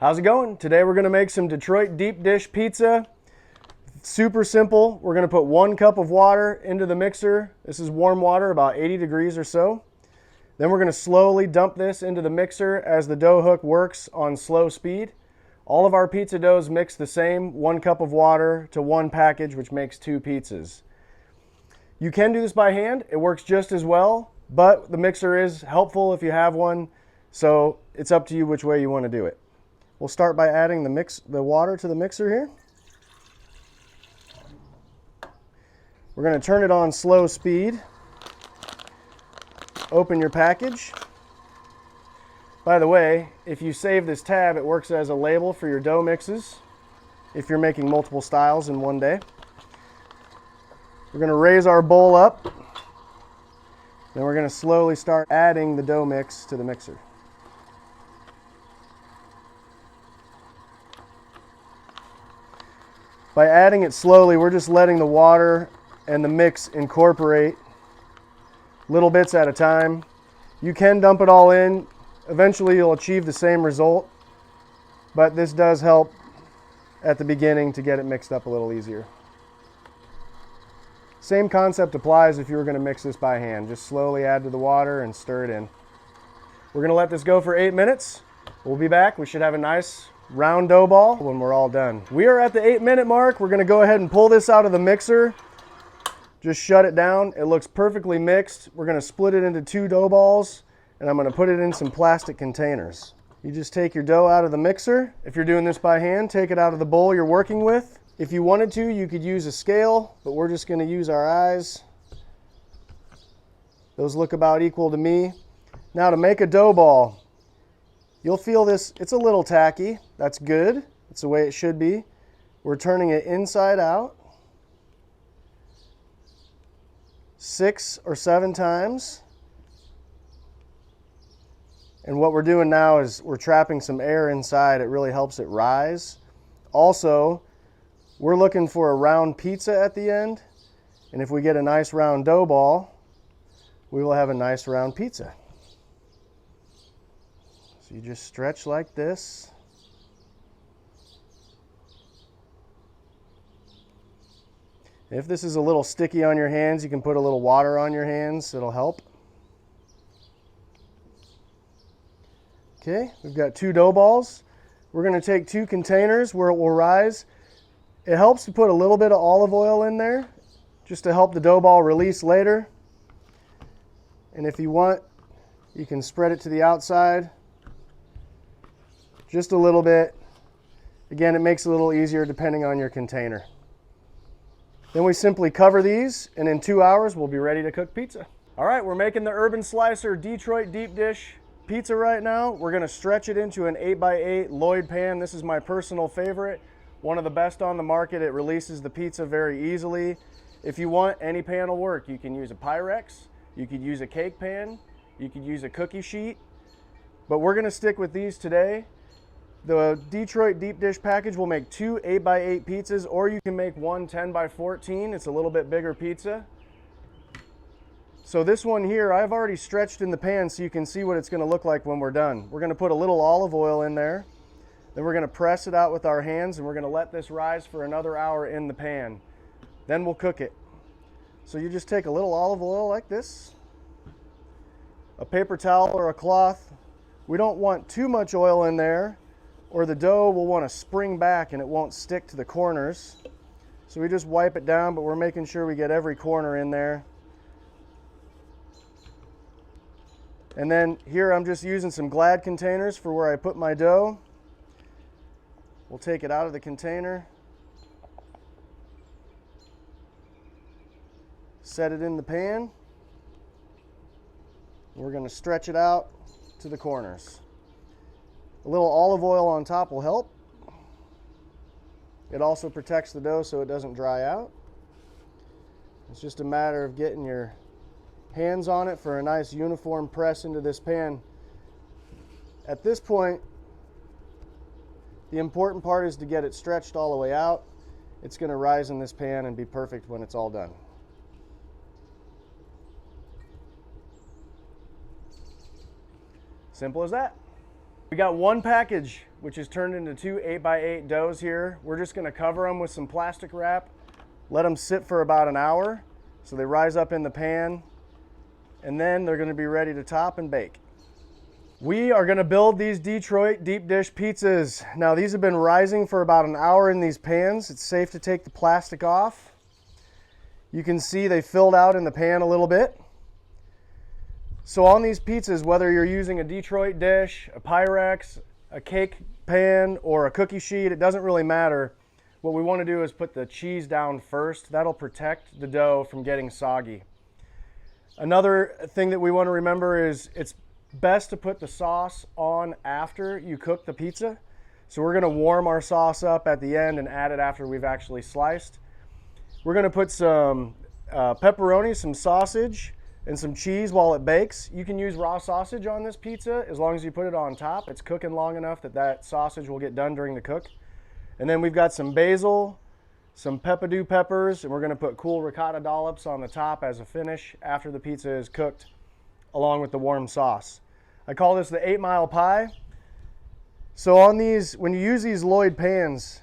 How's it going? Today we're going to make some Detroit deep dish pizza. Super simple. We're going to put 1 cup of water into the mixer. This is warm water, about 80 degrees or so. Then we're going to slowly dump this into the mixer as the dough hook works on slow speed. All of our pizza doughs mix the same, 1 cup of water to 1 package, which makes 2 pizzas. You can do this by hand. It works just as well, but the mixer is helpful if you have one, so it's up to you which way you want to do it. We'll start by adding the water to the mixer here. We're going to turn it on slow speed. Open your package. By the way, if you save this tab, it works as a label for your dough mixes if you're making multiple styles in one day. We're going to raise our bowl up. Then we're going to slowly start adding the dough mix to the mixer. By adding it slowly, we're just letting the water and the mix incorporate little bits at a time. You can dump it all in. Eventually you'll achieve the same result, but this does help at the beginning to get it mixed up a little easier. Same concept applies if you were going to mix this by hand. Just slowly add to the water and stir it in. We're going to let this go for 8 minutes. We'll be back. We should have a nice round dough ball when we're all done. We are at the 8-minute mark. We're going to go ahead and pull this out of the mixer. Just shut it down. It looks perfectly mixed. We're going to split it into 2 dough balls, and I'm going to put it in some plastic containers. You just take your dough out of the mixer. If you're doing this by hand, take it out of the bowl you're working with. If you wanted to, you could use a scale, but we're just going to use our eyes. Those look about equal to me. Now to make a dough ball, you'll feel this, it's a little tacky. That's good. That's the way it should be. We're turning it inside out 6 or 7 times. And what we're doing now is we're trapping some air inside. It really helps it rise. Also, we're looking for a round pizza at the end. And if we get a nice round dough ball, we will have a nice round pizza. So you just stretch like this. If this is a little sticky on your hands, you can put a little water on your hands. It'll help. Okay, we've got 2 dough balls. We're going to take 2 containers where it will rise. It helps to put a little bit of olive oil in there just to help the dough ball release later. And if you want, you can spread it to the outside. Just a little bit. Again, it makes it a little easier depending on your container. Then we simply cover these, and in 2 hours we'll be ready to cook pizza. All right, we're making the Urban Slicer Detroit deep dish pizza right now. We're going to stretch it into an 8x8 Lloyd pan. This is my personal favorite, one of the best on the market. It releases the pizza very easily. If you want, any pan will work. You can use a Pyrex, you could use a cake pan, you could use a cookie sheet, but we're going to stick with these today. The Detroit deep dish package will make 2 8x8 pizzas, or you can make 1 10x14. It's a little bit bigger pizza. So this one here, I've already stretched in the pan so you can see what it's going to look like when we're done. We're going to put a little olive oil in there. Then we're going to press it out with our hands, and we're going to let this rise for another hour in the pan. Then we'll cook it. So you just take a little olive oil like this, a paper towel or a cloth. We don't want too much oil in there, or the dough will want to spring back and it won't stick to the corners. So we just wipe it down, but we're making sure we get every corner in there. And then here I'm just using some Glad containers for where I put my dough. We'll take it out of the container, set it in the pan. We're going to stretch it out to the corners. A little olive oil on top will help. It also protects the dough so it doesn't dry out. It's just a matter of getting your hands on it for a nice uniform press into this pan. At this point, the important part is to get it stretched all the way out. It's going to rise in this pan and be perfect when it's all done. Simple as that. We got one package, which is turned into 2 8x8 doughs here. We're just gonna cover them with some plastic wrap, let them sit for about an hour so they rise up in the pan, and then they're gonna be ready to top and bake. We are gonna build these Detroit deep dish pizzas. Now these have been rising for about an hour in these pans. It's safe to take the plastic off. You can see they filled out in the pan a little bit. So on these pizzas, whether you're using a Detroit dish, a Pyrex, a cake pan, or a cookie sheet, it doesn't really matter. What we want to do is put the cheese down first. That'll protect the dough from getting soggy. Another thing that we want to remember is it's best to put the sauce on after you cook the pizza. So we're going to warm our sauce up at the end and add it after we've actually sliced. We're going to put some pepperoni, some sausage, and some cheese while it bakes. You can use raw sausage on this pizza as long as you put it on top. It's cooking long enough that that sausage will get done during the cook. And then we've got some basil, some peppadew peppers, and we're gonna put cool ricotta dollops on the top as a finish after the pizza is cooked, along with the warm sauce. I call this the 8 Mile Pie. So on these, when you use these Lloyd pans,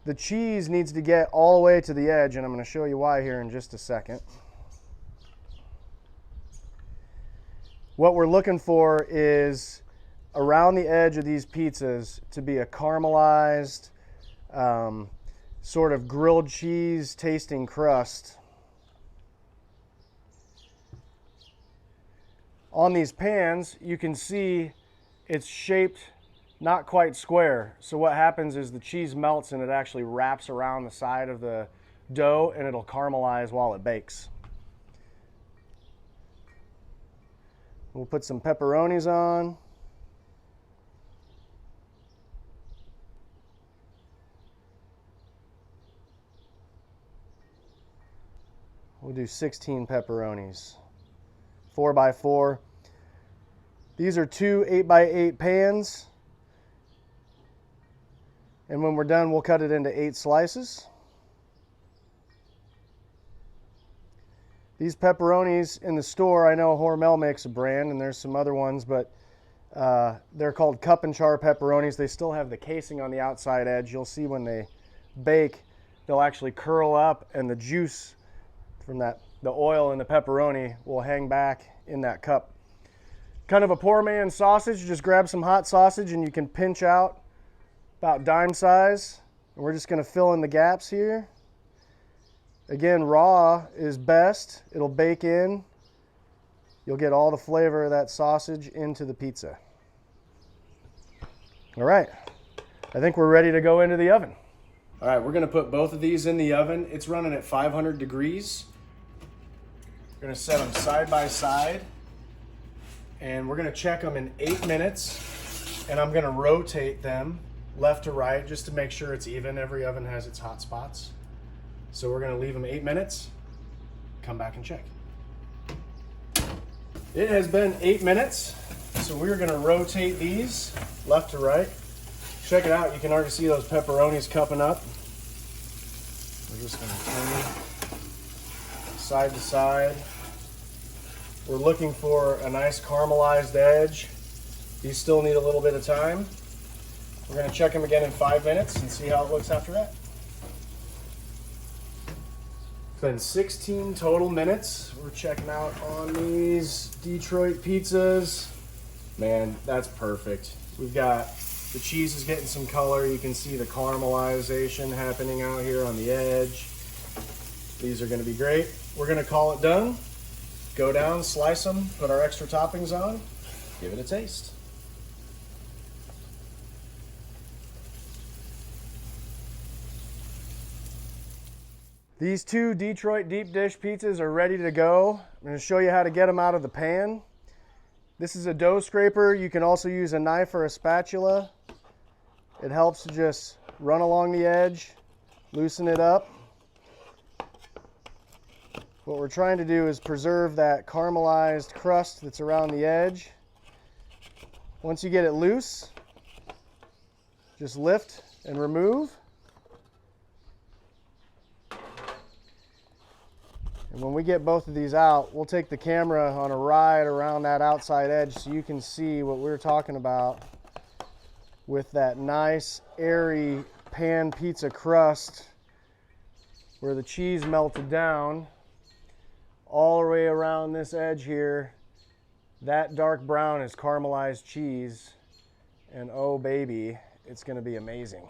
the cheese needs to get all the way to the edge, and I'm gonna show you why here in just a second. What we're looking for is around the edge of these pizzas to be a caramelized, sort of grilled cheese tasting crust. On these pans, you can see it's shaped not quite square. So what happens is the cheese melts and it actually wraps around the side of the dough and it'll caramelize while it bakes. We'll put some pepperonis on. We'll do 16 pepperonis, 4x4. These are 2 8x8 pans. And when we're done, we'll cut it into 8 slices. These pepperonis in the store, I know Hormel makes a brand and there's some other ones, but they're called cup and char pepperonis. They still have the casing on the outside edge. You'll see when they bake, they'll actually curl up and the juice from the oil in the pepperoni will hang back in that cup. Kind of a poor man's sausage. Just grab some hot sausage and you can pinch out about dime size. And we're just gonna fill in the gaps here. Again, raw is best. It'll bake in. You'll get all the flavor of that sausage into the pizza. All right, I think we're ready to go into the oven. All right, we're gonna put both of these in the oven. It's running at 500 degrees. We're gonna set them side by side and we're gonna check them in 8 minutes, and I'm gonna rotate them left to right just to make sure it's even. Every oven has its hot spots. So we're gonna leave them 8 minutes, come back and check. It has been 8 minutes, so we're gonna rotate these left to right. Check it out, you can already see those pepperonis cupping up. We're just gonna turn side to side. We're looking for a nice caramelized edge. These still need a little bit of time. We're gonna check them again in 5 minutes and see how it looks after that. It's been 16 total minutes. We're checking out on these Detroit pizzas. Man, that's perfect. We've got the cheese is getting some color. You can see the caramelization happening out here on the edge. These are gonna be great. We're gonna call it done. Go down, slice them, put our extra toppings on, give it a taste. These 2 Detroit deep dish pizzas are ready to go. I'm going to show you how to get them out of the pan. This is a dough scraper. You can also use a knife or a spatula. It helps to just run along the edge, loosen it up. What we're trying to do is preserve that caramelized crust that's around the edge. Once you get it loose, just lift and remove. And When we get both of these out, we'll take the camera on a ride around that outside edge so you can see what we're talking about with that nice, airy pan pizza crust where the cheese melted down all the way around this edge here. That dark brown is caramelized cheese, and oh baby, it's going to be amazing.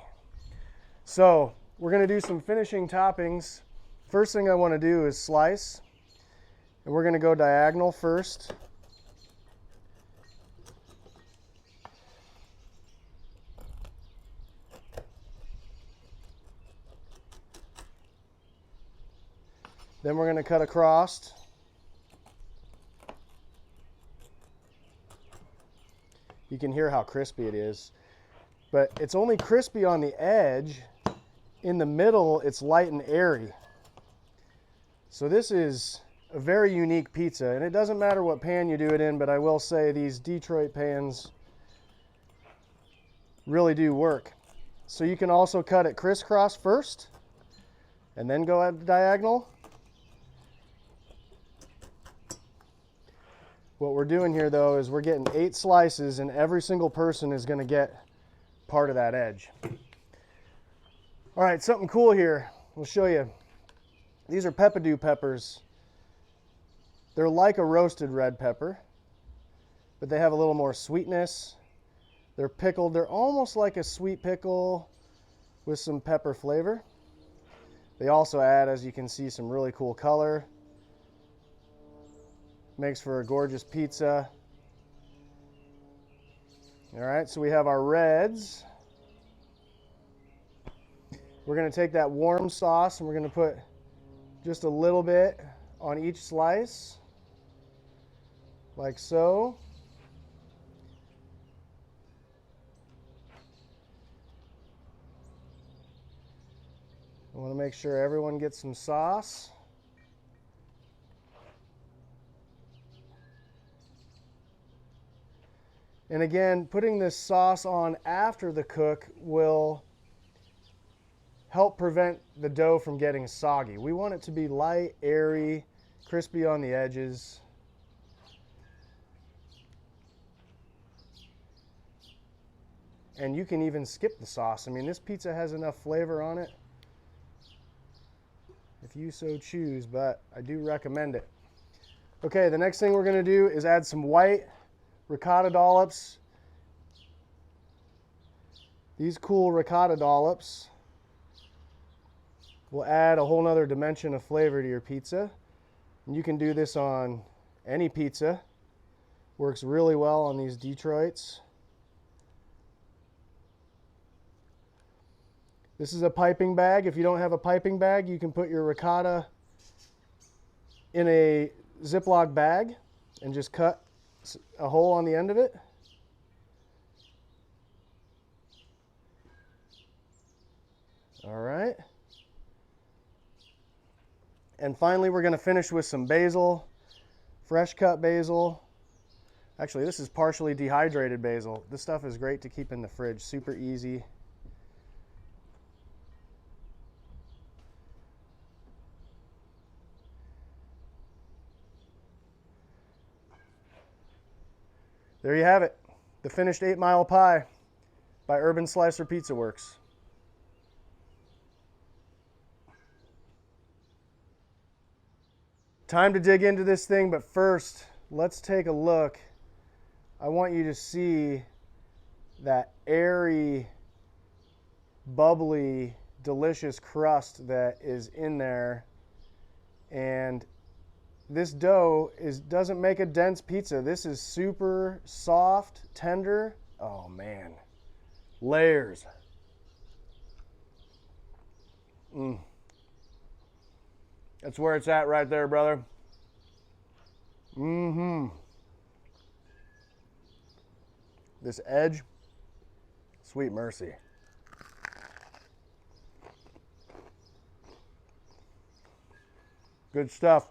So we're going to do some finishing toppings. First thing I want to do is slice, and we're going to go diagonal first. Then we're going to cut across. You can hear how crispy it is, but it's only crispy on the edge. In the middle, it's light and airy. So this is a very unique pizza, and it doesn't matter what pan you do it in, but I will say these Detroit pans really do work. So you can also cut it crisscross first, and then go at the diagonal. What we're doing here though is we're getting 8 slices, and every single person is going to get part of that edge. All right, something cool here. We'll show you. These are peppadew peppers. They're like a roasted red pepper, but they have a little more sweetness. They're pickled. They're almost like a sweet pickle with some pepper flavor. They also add, as you can see, some really cool color. Makes for a gorgeous pizza. All right, so we have our reds. We're going to take that warm sauce and we're going to put just a little bit on each slice, like so. I want to make sure everyone gets some sauce. And again, putting this sauce on after the cook will help prevent the dough from getting soggy. We want it to be light, airy, crispy on the edges. And you can even skip the sauce. I mean, this pizza has enough flavor on it if you so choose, but I do recommend it. Okay, the next thing we're going to do is add some white ricotta dollops. These cool ricotta dollops will add a whole nother dimension of flavor to your pizza. And you can do this on any pizza. Works really well on these Detroits. This is a piping bag. If you don't have a piping bag, you can put your ricotta in a Ziploc bag and just cut a hole on the end of it. All right. And finally, we're going to finish with some basil, fresh cut basil. Actually, this is partially dehydrated basil. This stuff is great to keep in the fridge, super easy. There you have it, the finished 8 Mile Pie by Urban Slicer Pizza Works. Time to dig into this thing, but first, let's take a look. I want you to see that airy, bubbly, delicious crust that is in there. And this dough doesn't make a dense pizza. This is super soft, tender. Oh man, layers. That's where it's at right there, brother. This edge, sweet mercy. Good stuff.